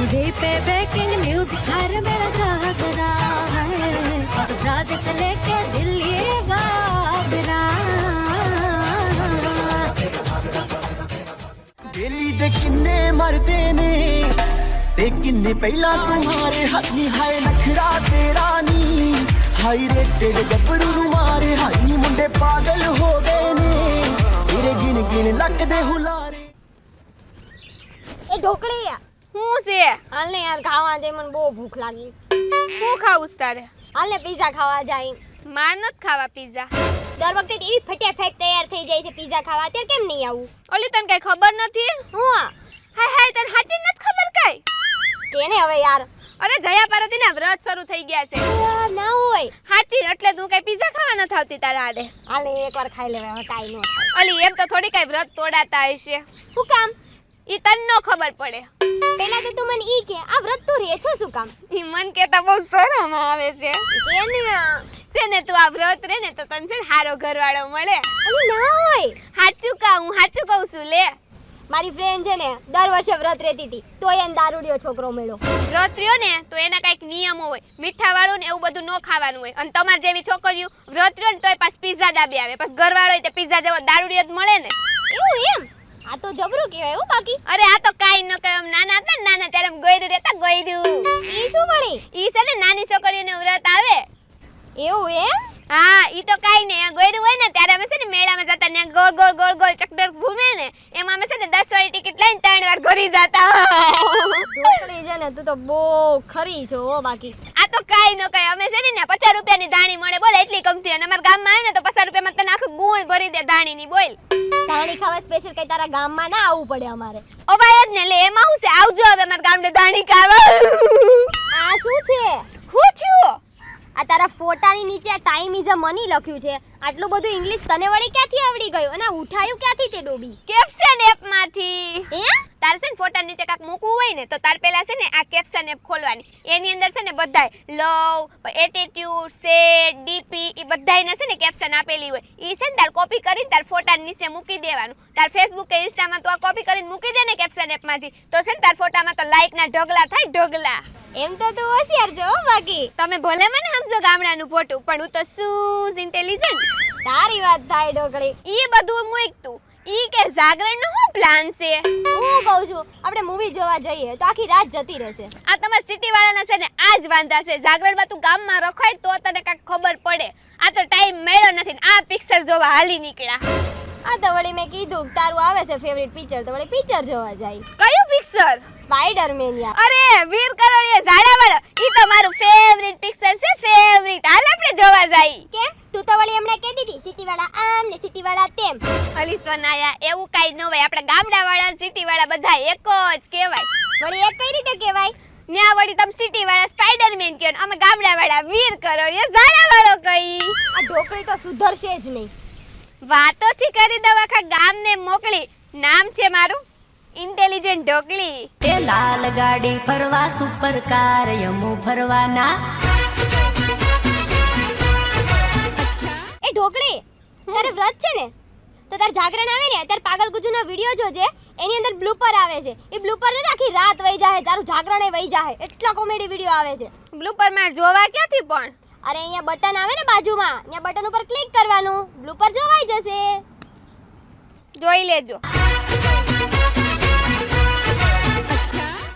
TV पे breaking news हर मेरा घाघरा है, अब रात से लेके दिल्ली बाबरा। दिल्ली दे किन्ने मरदे ने ते किन्ने पहला तुम्हारे हाथ नी हाय नखरा तेरा नी हाय रेटेड गबरू मारे हाय नी मुंडे पागल हो गए ने तेरे गिन गिन लक दे हुलारे। એ ઢોકળી હું છે હાલ ને યાર ખાવા જાય, મને બહુ ભૂખ લાગી છે. હું ખાવું તારે? હાલ ને પીઝા ખાવા જાય. માર નત ખાવા પીઝા. દર વખતે ઈ ફટાફટ તૈયાર થઈ જાય છે પીઝા ખાવા, અત્યારે કેમ નહીં આવું? ઓલી તને કઈ ખબર નથી? હું હાય હાય તને હાચી નત ખબર કઈ? કેને હવે યાર? અરે જયા પાર્વતી ના વ્રત શરૂ થઈ ગયા છે. ના હોય હાચી એટલે તું કઈ પીઝા ખાવા ન થાવતી તારા આડે? હાલ ને એકવાર ખાઈ લેવા, હવે કાઈ ન થાય. ઓલી એમ તો થોડી કઈ વ્રત તોડાતા હશે. શું કામ? ઈ તને નો ખબર પડે. પહેલા તો તું મને ઈ કે આ વ્રત તું રે છો શું કામ? ઈ મન કેતા બહુ શરમ આવે છે. કેને છે ને તું આ વ્રત રે ને તો તને છે ને હારો ઘરવાળો મળે. અલી ના હોય. હાચું હું હાચું કહું છું લે. મારી ફ્રેન્ડ છે ને દર વર્ષે વ્રત રહેતી હતી, તોય એને દારૂડિયો છોકરો મળ્યો. વ્રત રહ્યો ને તો એના કઈક નિયમો હોય, મીઠા વાળું ને એવું બધું ન ખાવાનું હોય. અને તમાર જેવી છોકરીઓ વ્રત રહ્યો ને તોય પાસ પીઝા દાબી આવે, પાસ ઘરવાળો હોય તો પીઝા જેવો દારૂડિયો જ મળે ને. એવું એમ? આ તો જબરું કહેવાય હો. બાકી અરે આ તો કાઈ ન કહે. નાના હતા ને નાના ત્યારે ગોયડું રહેતા ગોયડું. ઈ શું વળી? ઈ છે ને નાની છોકરીઓને વ્રત આવે. એવું એમ? હા ઈ તો કાઈ નહીં. આ ગોયડું હોય ને ત્યારે અમે છે ને મેળામાં જતા ને ગોળ ગોળ ગોળ ગોળ ચક્કર ઘૂમે ને એમાં અમે છે ને 10 વાળી ટિકિટ લઈને 3 વાર ઘરી જતા. ઢોકળી છે ને તું તો બહુ ખરી છો હો. બાકી આ તો કાઈ ન કહે. અમે છે ને 50 રૂપિયાની ધાણી મળે બોલ એટલી કમથી. અને અમારા ગામમાં આવે ને તો 50 રૂપિયામાં તને આખું ગુણ ભરી દે ધાણીની બોલ. ધાણી ખાવા સ્પેશિયલ કઈ તારા ગામમાં ના આવવું પડે અમારે. અવાય જ ને લે એમાં હું છે. આવજો હવે અમારા ગામડે ધાણી ખાવા. આ શું છે? હું થયું? આ તારા ફોટાની નીચે ટાઈમ ઇઝ અ મની લખ્યું છે. આટલું બધું ઇંગ્લિશ તને વળી ક્યાંથી આવડી ગયું? અને આ ઉઠાયું ક્યાંથી તે ડોબી? કેપ્શન એપમાંથી. હે? તાર છે ને ફોટા નીચે કાક મૂકવું હોય ને તો તાર પેલા છે ને આ કેપ્શન એપ ખોલવાની. એની અંદર છે ને બધાય લવ, એટીટ્યુડ, સેડ, ડીપી ઈ બધાયના છે ને કેપ્શન આપેલી હોય. ઈ છે ને તાર કોપી કરીને તાર ફોટા નીચે મૂકી દેવાનું. તાર ફેસબુક કે ઇન્સ્ટામાં તો આ કોપી કરીને મૂકી દે ને કેપ્શન એપમાંથી તો છે ને તાર ફોટામાં તો લાઈક ના ઢગલા થાય ઢગલા. એમ તો તું હોશિયાર છો હો. બાકી તમે ભલે મને સમજો ગામડાનું ફોટું પણ હું તો શું ઇન્ટેલિજન્ટ. તારી વાત થાય ઢોકળી. ઈ બધું મૂક તું. ઈ કે જાગરણનો શું પ્લાન છે? હું કહું છું આપણે મૂવી જોવા જઈએ તો આખી રાત જતી રહેશે. આ તમારા સિટી વાળાના છે ને આજ વાંધા છે. જાગરણમાં તું ગામમાં રખાય તો તને કાંઈક ખબર પડે. આ તો ટાઈમ મળ્યો નથી ને આ પિક્ચર જોવા હાલી નીકળ્યા. આ તો વળી મેં કીધું કે તારું આવે છે ફેવરિટ પિક્ચર તો વળી પિક્ચર જોવા જાય. કયું પિક્ચર? સ્પાઈડરમેન યાર. અરે વીર કરોડિયા ઝાડાવાળો ઈ તો મારું ફેવરિટ પિક્ચર છે. ફેવરિટ. હાલ આપણે જોવા જઈએ. કેમ? તું તો વળી હમણાં કહેતી હતી સિટી વાળા આમ ને સિટી વાળા તેમ. અલી સોનાયા એવું કાઈ ન હોય. આપણે ગામડા વાળા સિટી વાળા બધા એક જ કહેવાય. વળી એ કઈ રીતે કહેવાય? ન્યા વળી તમે સિટી વાળા સ્પાઈડરમેન કહો ને અમે ગામડા વાળા વીર કરોડિયા ઝાડાવાળો કઈ. આ ઢોકળી તો સુધરશે જ નહીં. વાતોથી કરી દઉં આખા ગામને મોકલી. નામ છે મારું ઇન્ટેલિજન્ટ ઢોકળી. એ લાલ ગાડી ફરવા સુપર કાર યમો ફરવાના. એ ઢોકળી તારે વ્રત છે ને તો તાર જાગરણ આવે ને તાર પાગલ ગુજુનો વિડિયો જોજે. એની અંદર બ્લૂપર આવે છે. એ બ્લૂપર ને આખી રાત વહી જાય, તારું જાગરણ એ વહી જાય. એટલા કોમેડી વિડિયો આવે છે. બ્લૂપર માં જોવા ક્યાંથી પણ? અરે અહીંયા બટન આવે ને બાજુમાં, ત્યાં બટન ઉપર ક્લિક કરવાનું, બ્લૂપર જોવાઈ જશે. જોઈ લેજો.